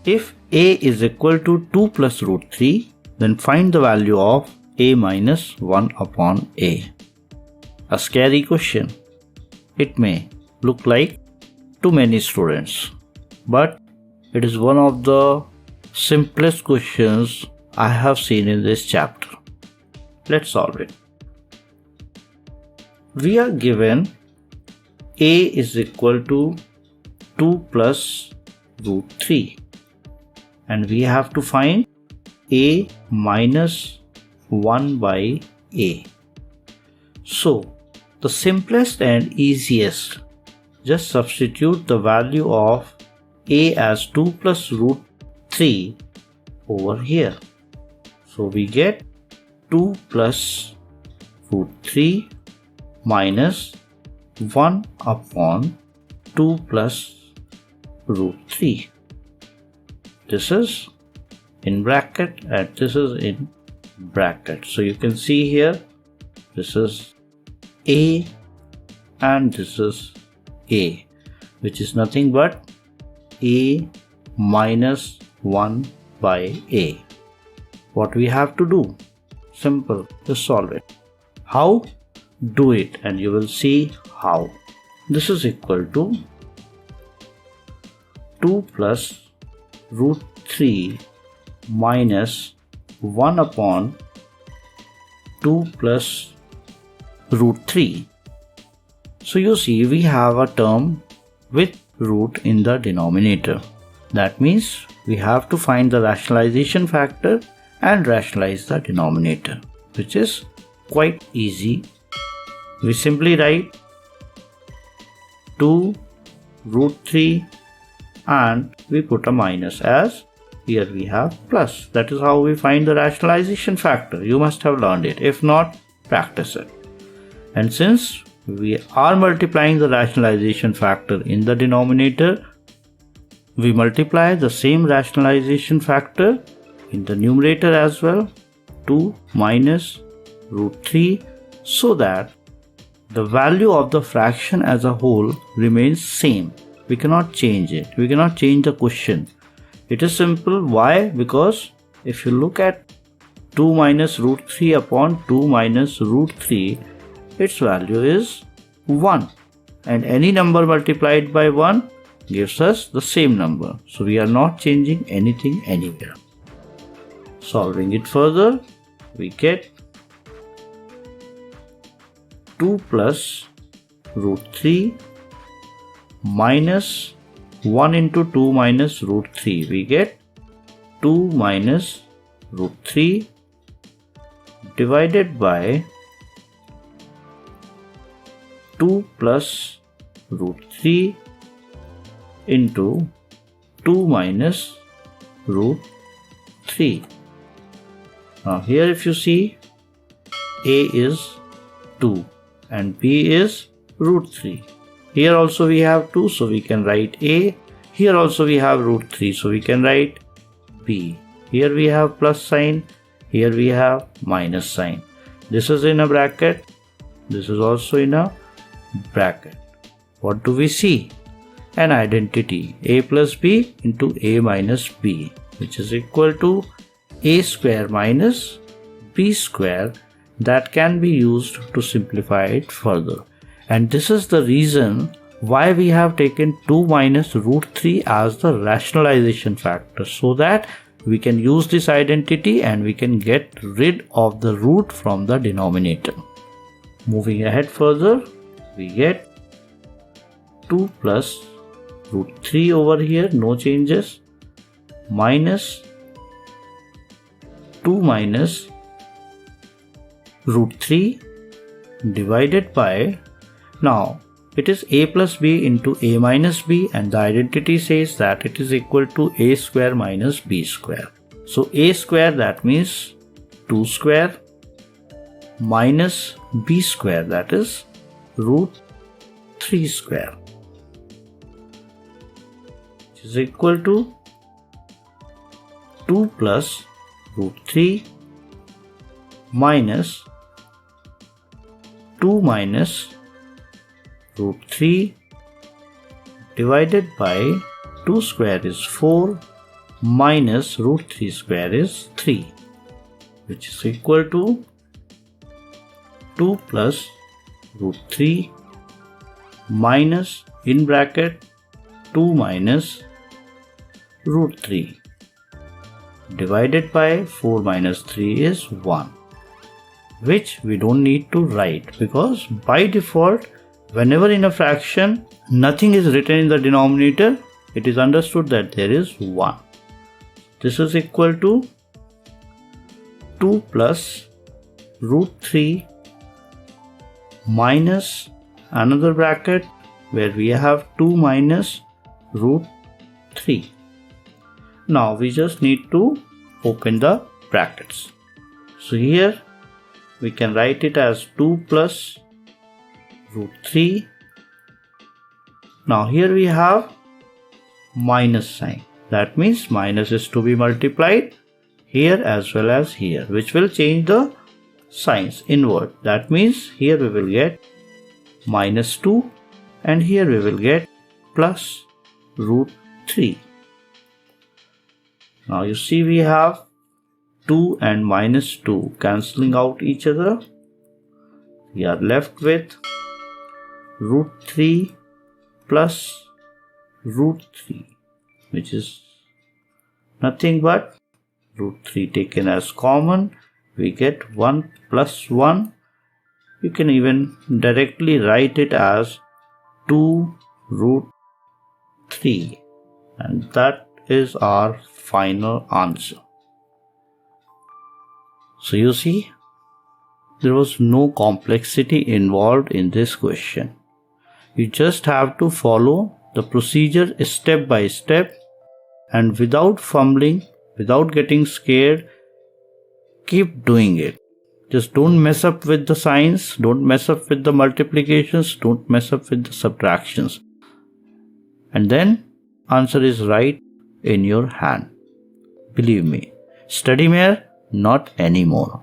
If a is equal to 2 plus root 3, then find the value of a minus 1 upon a. A scary question. It may look like to many students, but it is one of the simplest questions I have seen in this chapter. Let's solve it. We are given a is equal to 2 plus root 3, and we have to find a minus 1 by a. So the simplest and easiest, just substitute the value of a as 2 plus root 3 over here. So we get 2 plus root 3 minus 1 upon 2 plus root 3. This is in bracket and this is in bracket. So you can see here, this is a and this is a, which is nothing but a minus 1 by a. What we have to do? Simple, just solve it. How? Do it and you will see how. This is equal to 2 plus root 3 minus 1 upon 2 plus root 3. So you see we have a term with root in the denominator. That means we have to find the rationalization factor and rationalize the denominator, which is quite easy. We simply write 2 root 3 and we put a minus, as here we have plus. That is how we find the rationalization factor. You must have learned it. If not, practice it. And since we are multiplying the rationalization factor in the denominator, we multiply the same rationalization factor in the numerator as well, 2 minus root 3, so that the value of the fraction as a whole remains same. We cannot change it. We cannot change the question. It is simple. Why? Because if you look at 2 minus root 3 upon 2 minus root 3, its value is 1. And any number multiplied by 1 gives us the same number. So we are not changing anything anywhere. Solving it further, we get 2 plus root 3 minus 1 into 2 minus root 3. We get 2 minus root 3 divided by 2 plus root 3 into 2 minus root 3. Now here if you see, a is 2 and b is root 3. Here also we have 2, so we can write a. Here also we have root 3, so we can write b. Here we have plus sign, here we have minus sign. This is in a bracket, this is also in a bracket. What do we see? An identity, a plus b into a minus b, which is equal to a square minus b square. That can be used to simplify it further. And this is the reason why we have taken 2 minus root 3 as the rationalization factor, so that we can use this identity and we can get rid of the root from the denominator. Moving ahead further, we get 2 plus root 3 over here, no changes, minus 2 minus root 3 divided by, now it is a plus b into a minus b, and the identity says that it is equal to a square minus b square. So a square, that means 2 square, minus b square, that is root 3 square, which is equal to 2 plus root 3 minus 2 minus root 3 divided by 2 square is 4 minus root 3 square is 3, which is equal to 2 plus root 3 minus in bracket 2 minus root 3 divided by 4 minus 3 is 1, which we don't need to write because by default whenever in a fraction nothing is written in the denominator, it is understood that there is 1. This is equal to 2 plus root 3 minus another bracket where we have 2 minus root 3. Now we just need to open the brackets. So here we can write it as 2 plus root 3. Now here we have minus sign. That means minus is to be multiplied here as well as here, which will change the signs inward. That means here we will get minus 2 and here we will get plus root 3. Now you see we have 2 and minus 2 cancelling out each other. We are left with root 3 plus root 3, which is nothing but root 3 taken as common. We get 1 plus 1. You can even directly write it as 2 root 3, and that is our final answer. So you see, there was no complexity involved in this question. You just have to follow the procedure step by step and without fumbling, without getting scared, keep doing it. Just don't mess up with the signs, don't mess up with the multiplications, don't mess up with the subtractions. And then answer is right in your hand. Believe me, study mere, not anymore.